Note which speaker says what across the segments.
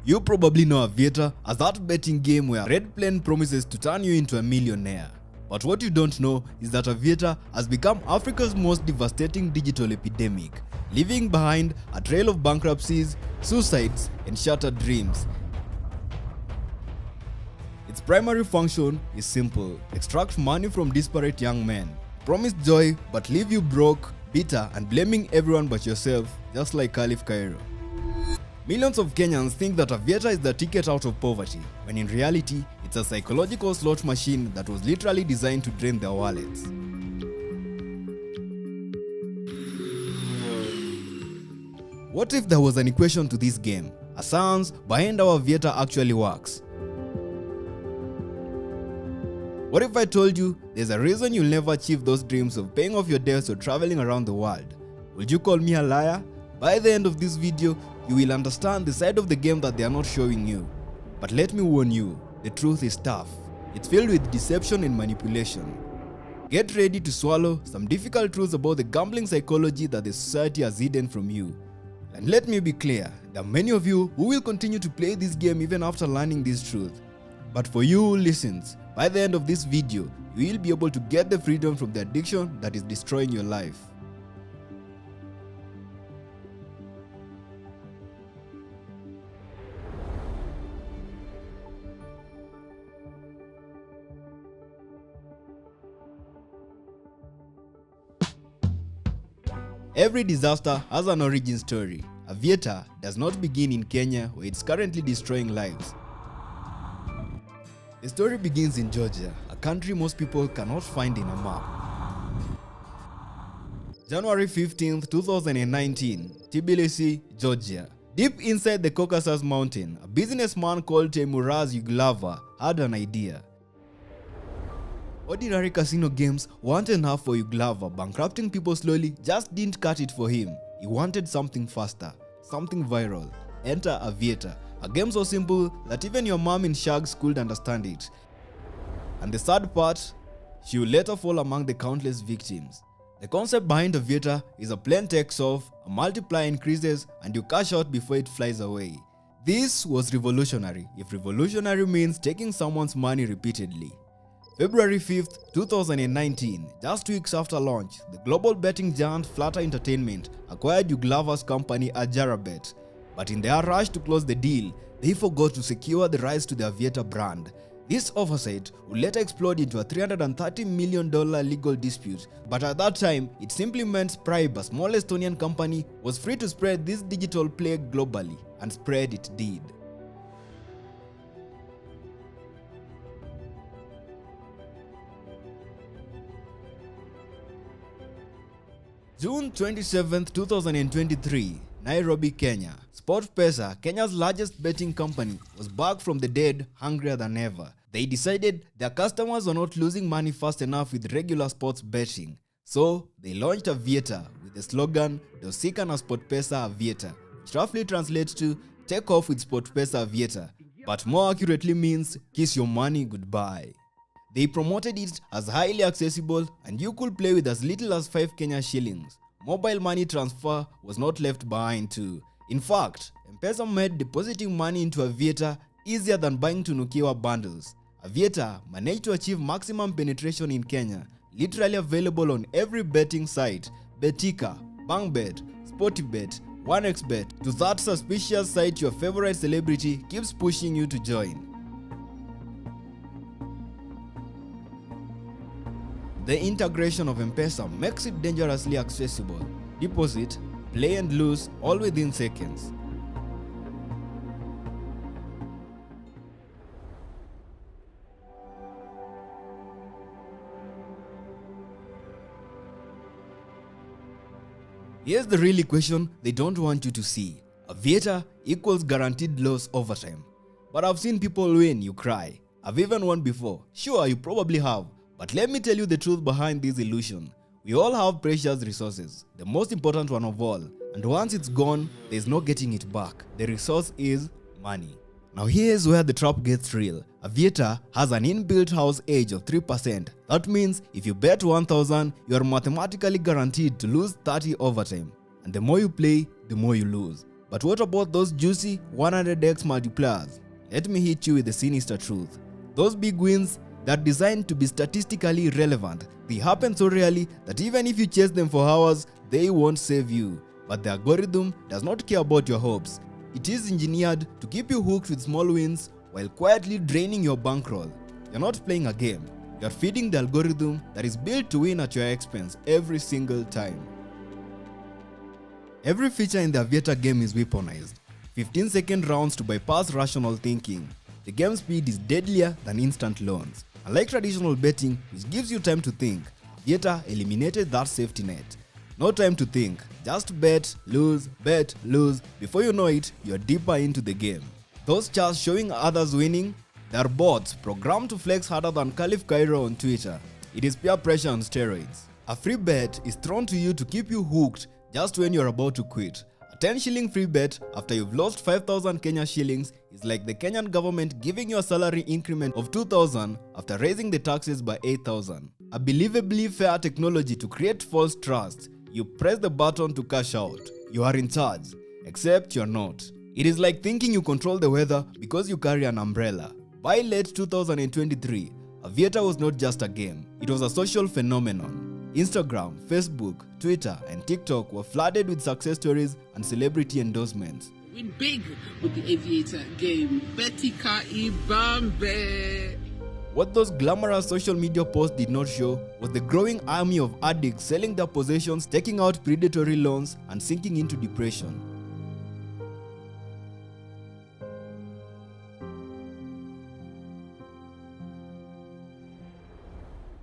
Speaker 1: You probably know Aviator as that betting game where Red Plane promises to turn you into a millionaire. But what you don't know is that Aviator has become Africa's most devastating digital epidemic, leaving behind a trail of bankruptcies, suicides, and shattered dreams. Its primary function is simple: extract money from disparate young men, promise joy but leave you broke, bitter, and blaming everyone but yourself, just like Caliph Cairo. Millions of Kenyans think that Aviator is the ticket out of poverty, when in reality, it's a psychological slot machine that was literally designed to drain their wallets. What if there was an equation to this game, a science behind how Aviator actually works? What if I told you there's a reason you'll never achieve those dreams of paying off your debts or traveling around the world? Would you call me a liar? By the end of this video, you will understand the side of the game that they are not showing you. But let me warn you, the truth is tough. It's filled with deception and manipulation. Get ready to swallow some difficult truths about the gambling psychology that the society has hidden from you. And let me be clear, there are many of you who will continue to play this game even after learning this truth. But for you who listens, by the end of this video, you will be able to get the freedom from the addiction that is destroying your life. Every disaster has an origin story. Aviator does not begin in Kenya, where it's currently destroying lives. The story begins in Georgia, a country most people cannot find in a map. January 15, 2019, Tbilisi, Georgia. Deep inside the Caucasus Mountain, a businessman called Teimuraz Yuglava had an idea. Ordinary casino games weren't enough for Yuglava. Bankrupting people slowly just didn't cut it for him. He wanted something faster, something viral. Enter Aviator, a game so simple that even your mom in Shags could understand it. And the sad part, she will later fall among the countless victims. The concept behind Aviator is a plane takes off, a multiplier increases, and you cash out before it flies away. This was revolutionary, if revolutionary means taking someone's money repeatedly. February 5th, 2019, just 2 weeks after launch, the global betting giant Flutter Entertainment acquired Yuglava's company Ajarabet. But in their rush to close the deal, they forgot to secure the rights to the Aviator brand. This oversight would later explode into a $330 million legal dispute, but at that time, it simply meant Spribe, a small Estonian company, was free to spread this digital plague globally, and spread it did. June 27, 2023, Nairobi, Kenya. SportPesa, Kenya's largest betting company, was back from the dead, hungrier than ever. They decided their customers were not losing money fast enough with regular sports betting. So, they launched Aviator with the slogan, Dosika na SportPesa Aviator, which roughly translates to, take off with SportPesa Aviator, but more accurately means, kiss your money goodbye. They promoted it as highly accessible and you could play with as little as 5 Kenya shillings. Mobile money transfer was not left behind too. In fact, M-Pesa made depositing money into Aviator easier than buying Tunukiwa bundles. Aviator managed to achieve maximum penetration in Kenya, literally available on every betting site: Betika, BankBet, Sportybet, 1xBet, to that suspicious site your favorite celebrity keeps pushing you to join. The integration of M-Pesa makes it dangerously accessible. Deposit, play and lose all within seconds. Here's the real equation they don't want you to see. Aviator equals guaranteed loss over time. But I've seen people win, you cry. I've even won before. Sure, you probably have. But let me tell you the truth behind this illusion. We all have precious resources, the most important one of all. And once it's gone, there's no getting it back. The resource is money. Now here's where the trap gets real. Aviator has an inbuilt house edge of 3%. That means if you bet 1,000, you are mathematically guaranteed to lose 30 over time. And the more you play, the more you lose. But what about those juicy 100x multipliers? Let me hit you with the sinister truth. Those big wins that are designed to be statistically relevant, they happen so rarely that even if you chase them for hours, they won't save you. But the algorithm does not care about your hopes. It is engineered to keep you hooked with small wins while quietly draining your bankroll. You're not playing a game. You're feeding the algorithm that is built to win at your expense every single time. Every feature in the Aviator game is weaponized. 15-second rounds to bypass rational thinking. The game speed is deadlier than instant loans. Unlike traditional betting, which gives you time to think, Aviator eliminated that safety net. No time to think, just bet, lose, before you know it, you're deeper into the game. Those charts showing others winning, they're bots programmed to flex harder than Caliph Cairo on Twitter. It is peer pressure on steroids. A free bet is thrown to you to keep you hooked just when you're about to quit. A 10-shilling free bet after you've lost 5,000 Kenya shillings is like the Kenyan government giving you a salary increment of 2,000 after raising the taxes by 8,000. A believably fair technology to create false trust. You press the button to cash out. You are in charge, except you're not. It is like thinking you control the weather because you carry an umbrella. By late 2023, Aviator was not just a game, it was a social phenomenon. Instagram, Facebook, Twitter, and TikTok were flooded with success stories and celebrity endorsements.
Speaker 2: Win big with the Aviator game. Betika Ibambe.
Speaker 1: What those glamorous social media posts did not show was the growing army of addicts selling their possessions, taking out predatory loans, and sinking into depression.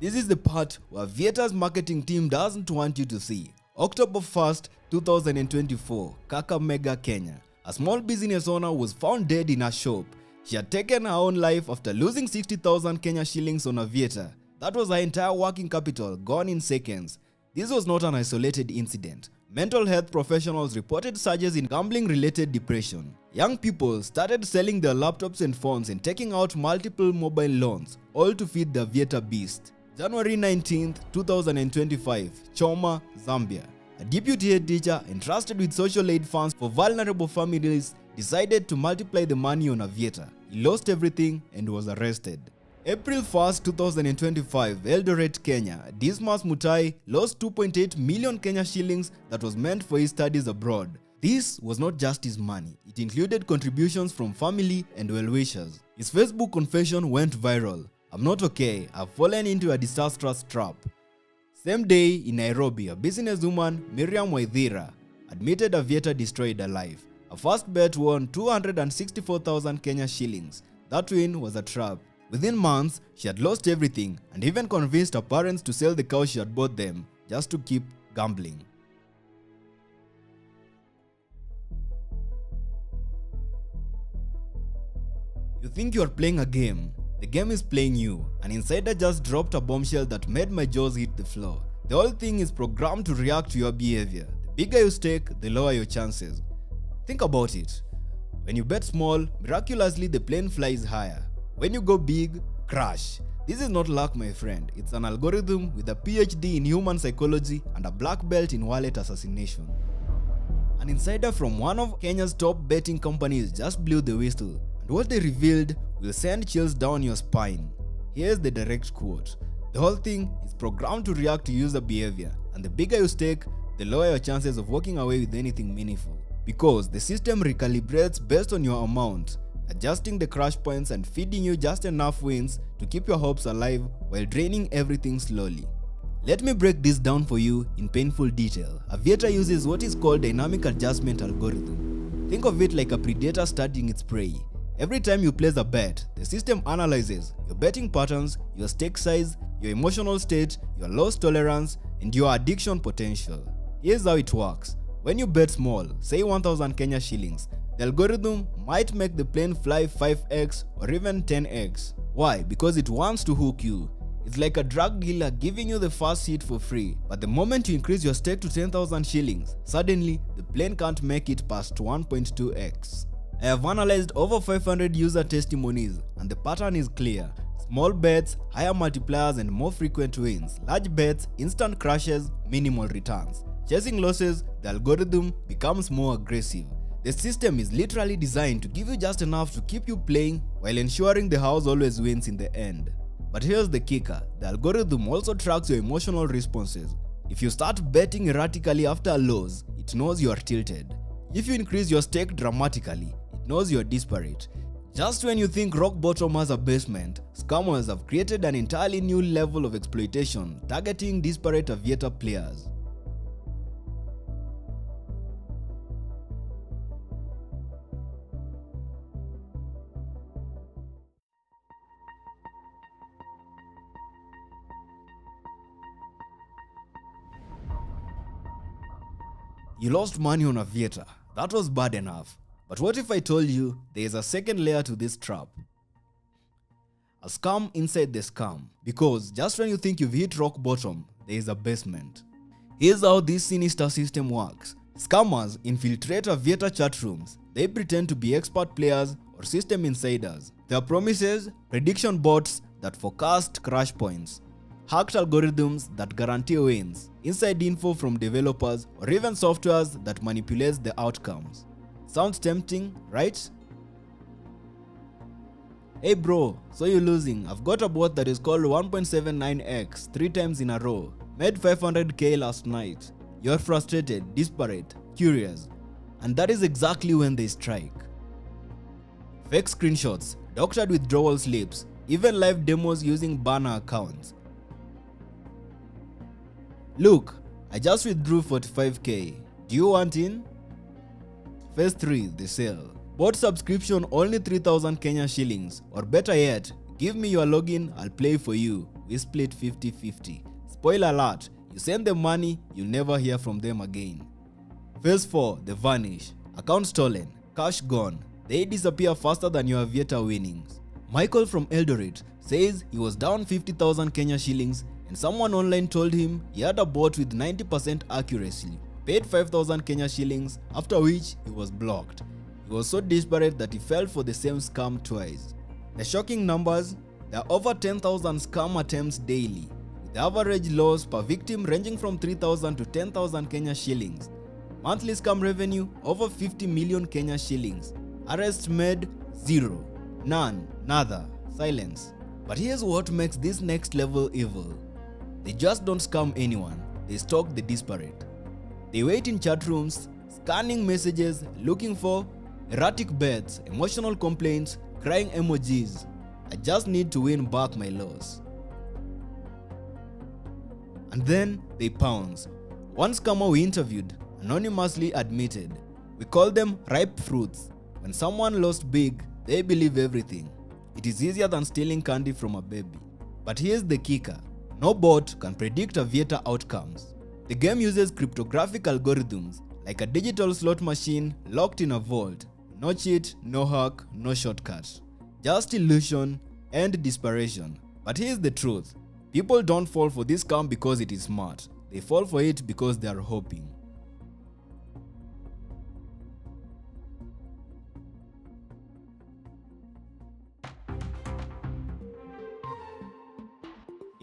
Speaker 1: This is the part where Aviator's marketing team doesn't want you to see. October 1st, 2024, Kakamega, Kenya. A small business owner was found dead in her shop. She had taken her own life after losing 60,000 Kenya shillings on Aviator. That was her entire working capital gone in seconds. This was not an isolated incident. Mental health professionals reported surges in gambling-related depression. Young people started selling their laptops and phones and taking out multiple mobile loans, all to feed the Aviator beast. January 19, 2025, Choma, Zambia. A deputy head teacher entrusted with social aid funds for vulnerable families decided to multiply the money on Aviator. He lost everything and was arrested. April 1st, 2025, Eldoret, Kenya. Dismas Mutai lost 2.8 million Kenya shillings that was meant for his studies abroad. This was not just his money. It included contributions from family and well-wishers. His Facebook confession went viral. "I'm not okay. I've fallen into a disastrous trap." Same day in Nairobi, a businesswoman, Miriam Waithira, admitted Aviator destroyed her life. Her first bet won 264,000 Kenya shillings. That win was a trap. Within months, she had lost everything and even convinced her parents to sell the cow she had bought them just to keep gambling. You think you are playing a game? The game is playing you. An insider just dropped a bombshell that made my jaws hit the floor. The whole thing is programmed to react to your behavior. The bigger you stake, the lower your chances. Think about it. When you bet small, miraculously the plane flies higher. When you go big, crash. This is not luck, my friend. It's an algorithm with a PhD in human psychology and a black belt in wallet assassination. An insider from one of Kenya's top betting companies just blew the whistle, and what they revealed will send chills down your spine. Here's the direct quote. "The whole thing is programmed to react to user behavior, and the bigger you stake, the lower your chances of walking away with anything meaningful. Because the system recalibrates based on your amount, adjusting the crash points and feeding you just enough wins to keep your hopes alive while draining everything slowly." Let me break this down for you in painful detail. Aviator uses what is called dynamic adjustment algorithm. Think of it like a predator studying its prey. Every time you place a bet, the system analyzes your betting patterns, your stake size, your emotional state, your loss tolerance, and your addiction potential. Here's how it works. When you bet small, say 1,000 Kenya shillings, the algorithm might make the plane fly 5x or even 10x. Why? Because it wants to hook you. It's like a drug dealer giving you the first hit for free, but the moment you increase your stake to 10,000 shillings, suddenly the plane can't make it past 1.2x. I have analyzed over 500 user testimonies and the pattern is clear. Small bets, higher multipliers and more frequent wins. Large bets, instant crashes, minimal returns. Chasing losses, the algorithm becomes more aggressive. The system is literally designed to give you just enough to keep you playing while ensuring the house always wins in the end. But here's the kicker, the algorithm also tracks your emotional responses. If you start betting erratically after a loss, it knows you are tilted. If you increase your stake dramatically, it knows you are desperate. Just when you think rock bottom has a basement, scammers have created an entirely new level of exploitation targeting desperate Aviator players. You lost money on Aviator. That was bad enough. But what if I told you there is a second layer to this trap? A scam inside the scam. Because just when you think you've hit rock bottom, there is a basement. Here's how this sinister system works. Scammers infiltrate Aviator chat rooms. They pretend to be expert players or system insiders. Their promises, prediction bots that forecast crash points, hacked algorithms that guarantee wins, inside info from developers, or even softwares that manipulates the outcomes. Sounds tempting, right? Hey bro, so you're losing. I've got a bot that is called 1.79x 3 times in a row. Made 500k last night. You're frustrated, desperate, curious. And that is exactly when they strike. Fake screenshots, doctored withdrawal slips, even live demos using burner accounts. Look, I just withdrew 45k. Do you want in? Phase 3, the sale. Bot subscription only 3,000 Kenya shillings. Or better yet, give me your login, I'll play for you. We split 50-50. Spoiler alert, you send them money, you never hear from them again. Phase 4, the vanish. Account stolen, cash gone. They disappear faster than your Aviator winnings. Michael from Eldoret says he was down 50,000 Kenya shillings and someone online told him he had a bot with 90% accuracy, paid 5,000 Kenya shillings, after which he was blocked. He was so desperate that he fell for the same scam twice. The shocking numbers, there are over 10,000 scam attempts daily, with the average loss per victim ranging from 3,000 to 10,000 Kenya shillings. Monthly scam revenue over 50 million Kenya shillings. Arrests made, 0. None, nada, silence. But here's what makes this next level evil. They just don't scam anyone, they stalk the desperate. They wait in chat rooms, scanning messages, looking for erratic bets, emotional complaints, crying emojis. I just need to win back my loss. And then they pounce. One scammer we interviewed anonymously admitted, we call them ripe fruits. When someone lost big, they believe everything. It is easier than stealing candy from a baby. But here's the kicker. No bot can predict Aviator outcomes. The game uses cryptographic algorithms like a digital slot machine locked in a vault. No cheat, no hack, no shortcut. Just illusion and desperation. But here's the truth. People don't fall for this scam because it is smart. They fall for it because they are hoping.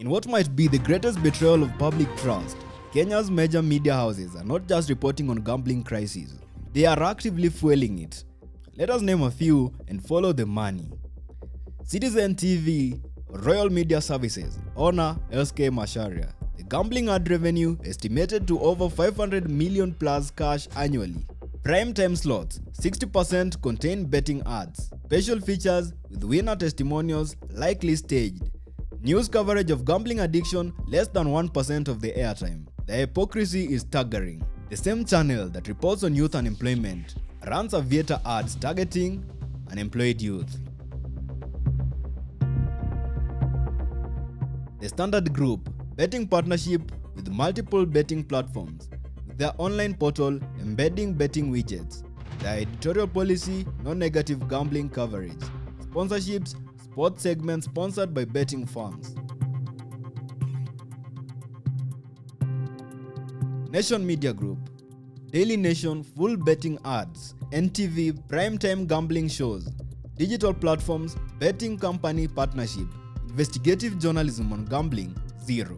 Speaker 1: In what might be the greatest betrayal of public trust, Kenya's major media houses are not just reporting on gambling crises, they are actively fueling it. Let us name a few and follow the money. Citizen TV, Royal Media Services, Honor, SK Macharia. The gambling ad revenue estimated to over 500 million plus cash annually. Prime time slots, 60% contain betting ads. Special features with winner testimonials likely staged. News coverage of gambling addiction less than 1% of the airtime. The hypocrisy is staggering. The same channel that reports on youth unemployment runs Aviator ads targeting unemployed youth. The Standard Group, betting partnership with multiple betting platforms, with their online portal embedding betting widgets. Their editorial policy, no negative gambling coverage. Sponsorships, sports segments sponsored by betting firms. Nation Media Group, Daily Nation full betting ads, NTV primetime gambling shows, digital platforms, betting company partnership, investigative journalism on gambling, 0.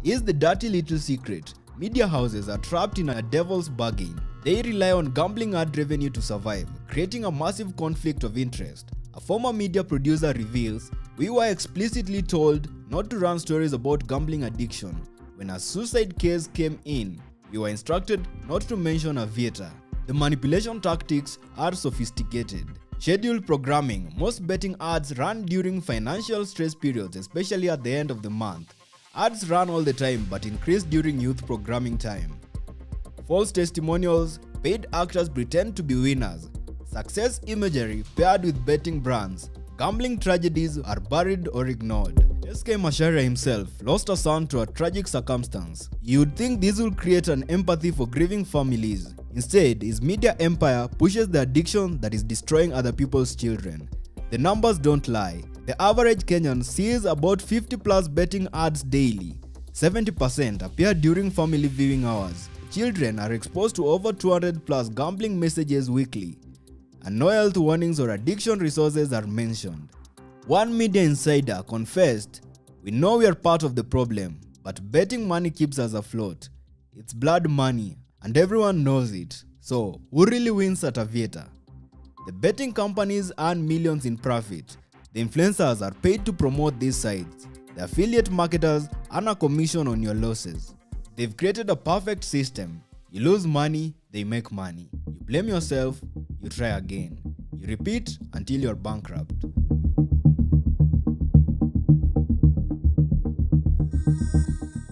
Speaker 1: Here's the dirty little secret. Media houses are trapped in a devil's bargain. They rely on gambling ad revenue to survive, creating a massive conflict of interest. A former media producer reveals, "We were explicitly told not to run stories about gambling addiction. When a suicide case came in, we were instructed not to mention Aviator." The manipulation tactics are sophisticated. Scheduled programming. Most betting ads run during financial stress periods, especially at the end of the month. Ads run all the time but increase during youth programming time. False testimonials. Paid actors pretend to be winners. Success imagery paired with betting brands. Gambling tragedies are buried or ignored. SK Macharia himself lost a son to a tragic circumstance. You'd think this would create an empathy for grieving families. Instead, his media empire pushes the addiction that is destroying other people's children. The numbers don't lie. The average Kenyan sees about 50 plus betting ads daily. 70% appear during family viewing hours. Children are exposed to over 200 plus gambling messages weekly, and no health warnings or addiction resources are mentioned. One media insider confessed, "We know we are part of the problem, but betting money keeps us afloat. It's blood money, and everyone knows it. So, who really wins at Aviator?" The betting companies earn millions in profit. The influencers are paid to promote these sites. The affiliate marketers earn a commission on your losses. They've created a perfect system. You lose money, they make money. You blame yourself, you try again. You repeat until you're bankrupt.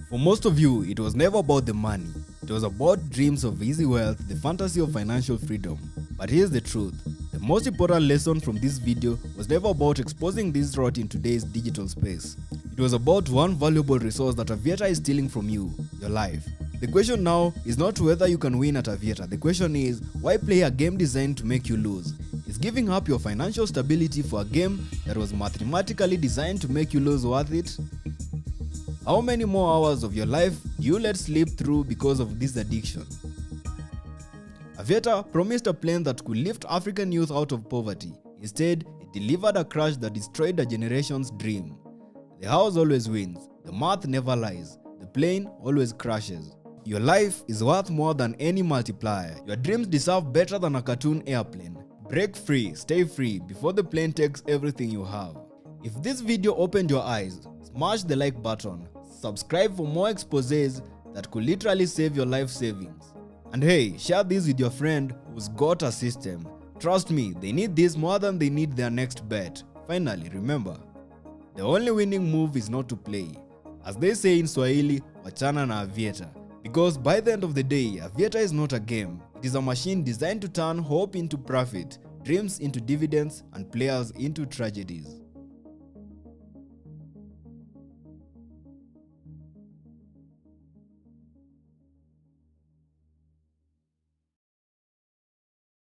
Speaker 1: For most of you, it was never about the money. It was about dreams of easy wealth, the fantasy of financial freedom. But here's the truth. The most important lesson from this video was never about exposing this rot in today's digital space. It was about one valuable resource that Aviator is stealing from you, your life. The question now is not whether you can win at Aviator. The question is, why play a game designed to make you lose? Is giving up your financial stability for a game that was mathematically designed to make you lose worth it? How many more hours of your life do you let slip through because of this addiction? Aviator promised a plane that could lift African youth out of poverty. Instead, it delivered a crash that destroyed a generation's dream. The house always wins. The math never lies. The plane always crashes. Your life is worth more than any multiplier. Your dreams deserve better than a cartoon airplane. Break free, stay free before the plane takes everything you have. If this video opened your eyes, smash the like button. Subscribe for more exposés that could literally save your life savings. And hey, share this with your friend who's got a system. Trust me, they need this more than they need their next bet. Finally, remember, the only winning move is not to play. As they say in Swahili, wachana na Aviator. Because by the end of the day, Aviator is not a game. It is a machine designed to turn hope into profit, dreams into dividends, and players into tragedies.